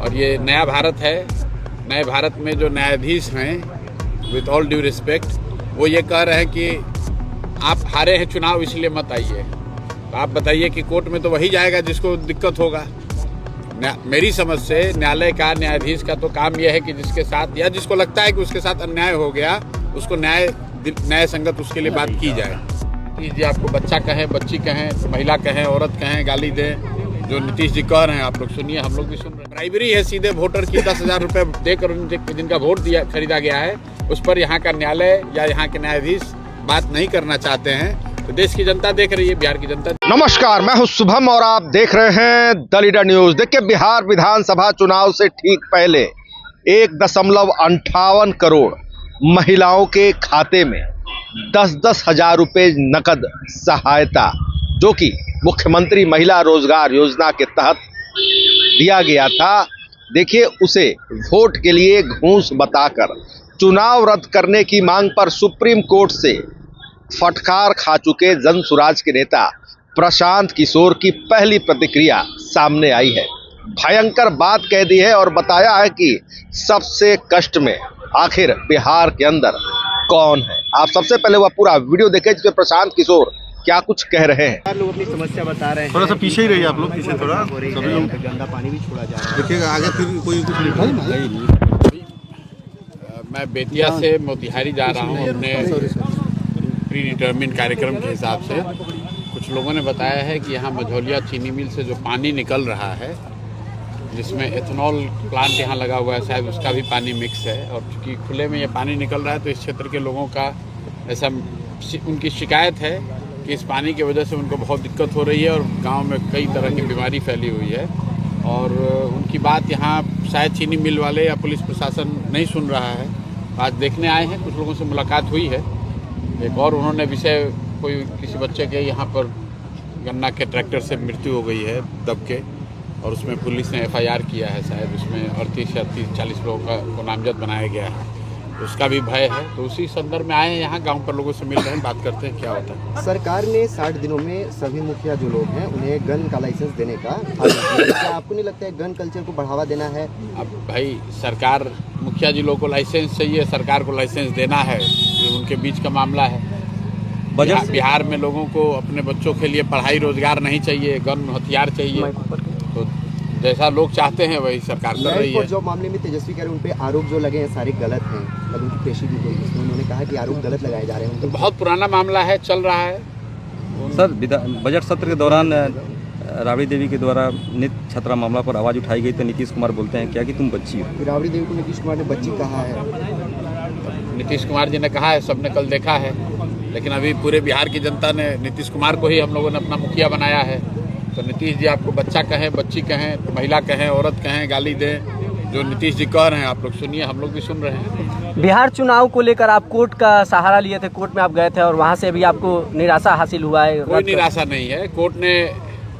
और ये नया भारत है। नए भारत में जो न्यायाधीश हैं, विथ ऑल ड्यू रिस्पेक्ट, वो ये कह रहे हैं कि आप हारे हैं चुनाव इसलिए मत आइए। तो आप बताइए कि कोर्ट में तो वही जाएगा जिसको दिक्कत होगा। मेरी समझ से न्यायालय का, न्यायाधीश का तो काम यह है कि जिसके साथ या जिसको लगता है कि उसके साथ अन्याय हो गया, उसको न्याय संगत उसके लिए बात की जाए। नीतीश जी आपको बच्चा कहें, बच्ची कहें, महिला कहें, औरत कहें, गाली दें, जो नीतीश जी कह रहे हैं आप लोग सुनिए, हम लोग भी सुन रहे हैं। ब्राइबरी है सीधे वोटर की, 10,000 रुपये देकर जिनका वोट खरीदा गया है, उस पर यहाँ का न्यायालय या यहाँ के न्यायाधीश बात नहीं करना चाहते हैं। तो देश की जनता देख रही है, बिहार की जनता। नमस्कार, मैं हूं शुभम और आप देख रहे हैं द लीडर न्यूज। देखिए, बिहार विधानसभा चुनाव से ठीक पहले 1.58 करोड़ महिलाओं के खाते में 10-10 हजार रुपये नकद सहायता, जो कि मुख्यमंत्री महिला रोजगार योजना के तहत दिया गया था, देखिए उसे वोट के लिए घूस बताकर चुनाव रद्द करने की मांग पर सुप्रीम कोर्ट से फटकार खा चुके जन सुराज के नेता प्रशांत किशोर की पहली प्रतिक्रिया सामने आई है। भयंकर बात कह दी है और बताया है कि सबसे कष्ट में आखिर बिहार के अंदर कौन है। आप सबसे पहले वह पूरा वीडियो देखें जिसमें प्रशांत किशोर क्या कुछ कह रहे हैं। लोग अपनी समस्या बता रहे हैं। थोड़ा सा पीछे ही रहिए आप लोग, पीछे थोड़ा, सभी लोग। गंदा पानी भी छोड़ा जा रहा है। देखिएगा आगे फिर कोई कुछ नहीं। मैं बेतिया से मोतिहारी जा रहा हूँ अपने प्री डिटर्मिन कार्यक्रम के हिसाब से। कुछ लोगों ने बताया है कि यहाँ मझौलिया चीनी मिल से जो पानी निकल रहा है, जिसमें एथेनॉल प्लांट यहाँ लगा हुआ है, शायद उसका भी पानी मिक्स है। और चूँकि खुले में ये पानी निकल रहा है तो इस क्षेत्र के लोगों का ऐसा उनकी शिकायत है कि इस पानी की वजह से उनको बहुत दिक्कत हो रही है और गांव में कई तरह की बीमारी फैली हुई है। और उनकी बात यहाँ शायद चीनी मिल वाले या पुलिस प्रशासन नहीं सुन रहा है। आज देखने आए हैं, कुछ लोगों से मुलाकात हुई है। एक और उन्होंने विषय, किसी बच्चे के यहाँ पर गन्ना के ट्रैक्टर से मृत्यु हो गई है दब के, और उसमें पुलिस ने FIR किया है। शायद उसमें 38 या 40 लोगों को नामजद बनाया गया है। उसका भी भय है। तो उसी संदर्भ में आए हैं यहाँ, गांव पर लोगों से मिल रहे हैं, बात करते हैं क्या होता है। सरकार ने 60 दिनों में सभी मुखिया जो लोग हैं उन्हें गन का लाइसेंस देने का क्या आपको नहीं लगता है गन कल्चर को बढ़ावा देना है? अब भाई, सरकार, मुखिया जी लोगों को लाइसेंस चाहिए, सरकार को लाइसेंस देना है, ये उनके बीच का मामला है। बिहार में लोगों को अपने बच्चों के लिए पढ़ाई रोजगार नहीं चाहिए, गन हथियार चाहिए। तो जैसा लोग चाहते हैं वही सरकार कर रही है। जो मामले में तेजस्वी कह रहे हैं, उन पे आरोप जो लगे हैं सारे गलत हैं। कल उनकी पेशी भी हुई, इसमें उन्होंने कहा कि आरोप गलत लगाए जा रहे हैं। तो बहुत पुराना मामला है, चल रहा है। सर, बजट सत्र के दौरान राबड़ी देवी के द्वारा नित छात्रा मामला पर आवाज़ उठाई गई तो नीतीश कुमार बोलते हैं क्या कि तुम बच्ची हो। राबड़ी देवी को नीतीश कुमार ने बच्ची कहा है। नीतीश कुमार जी ने कहा है, सबने कल देखा है। लेकिन अभी पूरे बिहार की जनता ने नीतीश कुमार को ही हम लोगों ने अपना मुखिया बनाया है। तो नीतीश जी आपको बच्चा कहें, बच्ची कहें, महिला कहें, औरत कहें, गाली दें, जो नीतीश जी कह रहे हैं आप लोग सुनिए, हम लोग भी सुन रहे हैं। बिहार चुनाव को लेकर आप कोर्ट का सहारा लिए थे, कोर्ट में आप गए थे और वहां से भी आपको निराशा हासिल हुआ है? कोई निराशा नहीं है। कोर्ट ने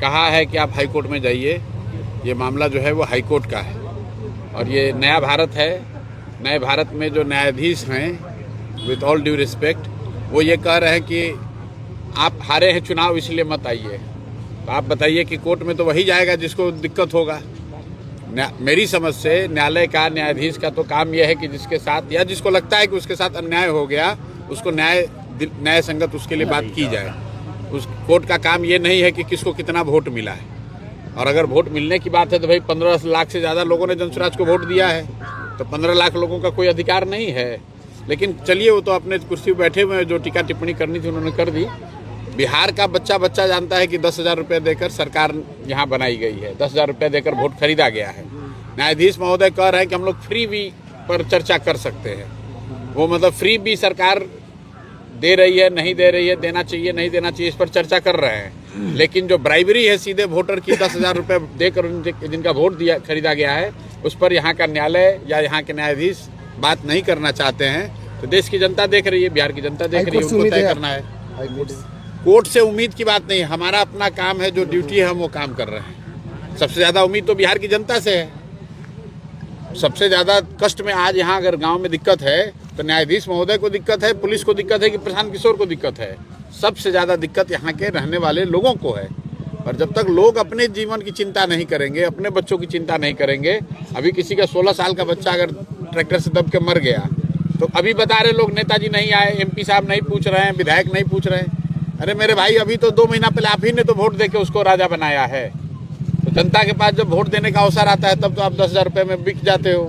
कहा है कि आप हाई कोर्ट में जाइए। ये मामला जो है वो हाई कोर्ट का है और ये नया भारत है। नए भारत में जो न्यायाधीश हैं, विथ ऑल ड्यू रिस्पेक्ट, वो ये कह रहे हैं कि आप हारे हैं चुनाव इसलिए मत आइए। तो आप बताइए कि कोर्ट में तो वही जाएगा जिसको दिक्कत होगा। मेरी समझ से न्यायालय का, न्यायाधीश का तो काम यह है कि जिसके साथ या जिसको लगता है कि उसके साथ अन्याय हो गया, उसको न्याय संगत उसके लिए बात की जाए। उस कोर्ट का काम ये नहीं है कि किसको कितना वोट मिला है। और अगर वोट मिलने की बात है तो भाई 15 लाख से ज़्यादा लोगों ने जनसुराज को वोट दिया है, तो 15 लाख लोगों का कोई अधिकार नहीं है। लेकिन चलिए, वो तो अपने कुर्सी पर बैठे हुए हैं, जो टीका टिप्पणी करनी थी उन्होंने कर दी। बिहार का बच्चा जानता है कि 10,000 रुपये देकर सरकार यहाँ बनाई गई है, 10,000 रुपये देकर वोट खरीदा गया है। न्यायाधीश महोदय कह रहे हैं कि हम लोग फ्री भी पर चर्चा कर सकते हैं। वो मतलब फ्री भी सरकार दे रही है, नहीं दे रही है, देना चाहिए, नहीं देना चाहिए, इस पर चर्चा कर रहे हैं। लेकिन जो ब्राइबरी है सीधे वोटर की, 10,000 रुपये देकर जिनका वोट खरीदा गया है, उस पर यहाँ का न्यायालय या यहाँ के न्यायाधीश बात नहीं करना चाहते हैं। तो देश की जनता देख रही है, बिहार की जनता देख रही है, उनको तय करना है। कोर्ट से उम्मीद की बात नहीं, हमारा अपना काम है, जो ड्यूटी है हम वो काम कर रहे हैं। सबसे ज़्यादा उम्मीद तो बिहार की जनता से है। सबसे ज़्यादा कष्ट में आज यहाँ अगर गांव में दिक्कत है तो न्यायाधीश महोदय को दिक्कत है, पुलिस को दिक्कत है कि प्रशांत किशोर को दिक्कत है। सबसे ज़्यादा दिक्कत यहाँ के रहने वाले लोगों को है। और जब तक लोग अपने जीवन की चिंता नहीं करेंगे, अपने बच्चों की चिंता नहीं करेंगे, अभी किसी का 16 साल का बच्चा अगर ट्रैक्टर से दब के मर गया तो अभी बता रहे लोग नेताजी नहीं आए, MP साहब नहीं पूछ रहे हैं, विधायक नहीं पूछ रहे हैं। अरे मेरे भाई, अभी तो 2 महीना पहले आप ही ने तो वोट देके उसको राजा बनाया है। तो जनता के पास जब वोट देने का अवसर आता है तब तो आप 10,000 रुपये में बिक जाते हो,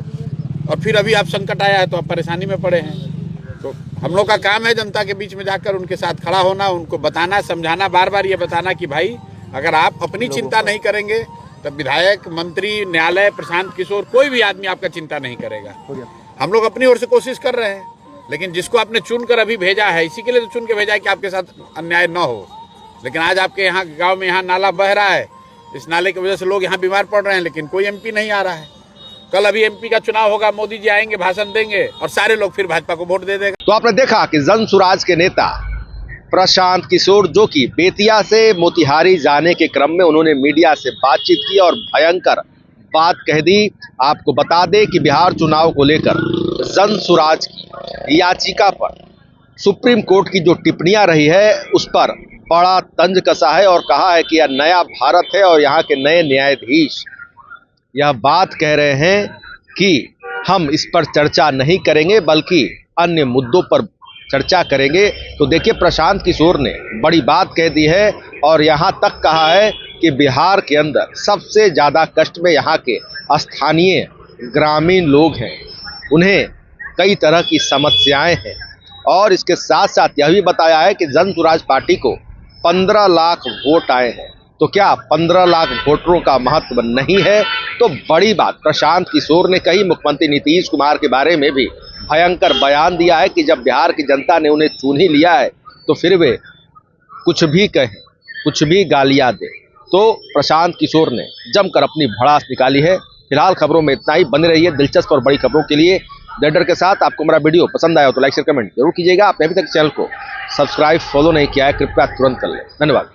और फिर अभी आप संकट आया है तो आप परेशानी में पड़े हैं। तो हम लोग का काम है जनता के बीच में जाकर उनके साथ खड़ा होना, उनको बताना, समझाना, बार बार ये बताना कि भाई अगर आप अपनी चिंता नहीं करेंगे तब विधायक, मंत्री, न्यायालय, प्रशांत किशोर, कोई भी आदमी आपका चिंता नहीं करेगा। हम लोग अपनी ओर से कोशिश कर रहे हैं, लेकिन जिसको आपने चुनकर अभी भेजा है, इसी के लिए तो चुन के भेजा है कि आपके साथ अन्याय न हो। लेकिन आज आपके यहाँ गाँव में यहाँ नाला बह रहा है, इस नाले की वजह से लोग यहाँ बीमार पड़ रहे हैं, लेकिन कोई MP नहीं आ रहा है। कल अभी MP का चुनाव होगा, मोदी जी आएंगे, भाषण देंगे और सारे लोग फिर भाजपा को वोट दे देगा। तो आपने देखा कि जन सुराज के नेता प्रशांत किशोर, जो कि बेतिया से मोतिहारी जाने के क्रम में उन्होंने मीडिया से बातचीत की और भयंकर बात कह दी। आपको बता दें कि बिहार चुनाव को लेकर जन सुराज की याचिका पर सुप्रीम कोर्ट की जो टिप्पणियां रही है उस पर बड़ा तंज कसा है और कहा है कि यह नया भारत है और यहाँ के नए न्यायाधीश यह बात कह रहे हैं कि हम इस पर चर्चा नहीं करेंगे बल्कि अन्य मुद्दों पर चर्चा करेंगे। तो देखिए, प्रशांत किशोर ने बड़ी बात कह दी है और यहाँ तक कहा है कि बिहार के अंदर सबसे ज़्यादा कष्ट में यहाँ के स्थानीय ग्रामीण लोग हैं, उन्हें कई तरह की समस्याएं हैं। और इसके साथ साथ यह भी बताया है कि जन सुराज पार्टी को 15 लाख वोट आए हैं। तो क्या 15 लाख वोटरों का महत्व नहीं है? तो बड़ी बात प्रशांत किशोर ने कही। मुख्यमंत्री नीतीश कुमार के बारे में भी भयंकर बयान दिया है कि जब बिहार की जनता ने उन्हें चुन ही लिया है तो फिर वे कुछ भी कहें, कुछ भी गालियां दें। तो प्रशांत किशोर ने जमकर अपनी भड़ास निकाली है। फिलहाल खबरों में इतना ही। बने रहिए दिलचस्प और बड़ी खबरों के लिए रेडर के साथ। आपको मेरा वीडियो पसंद आया हो तो लाइक शेयर कमेंट जरूर कीजिएगा। आपने अभी तक चैनल को सब्सक्राइब फॉलो नहीं किया है, कृपया तुरंत कर लें। धन्यवाद।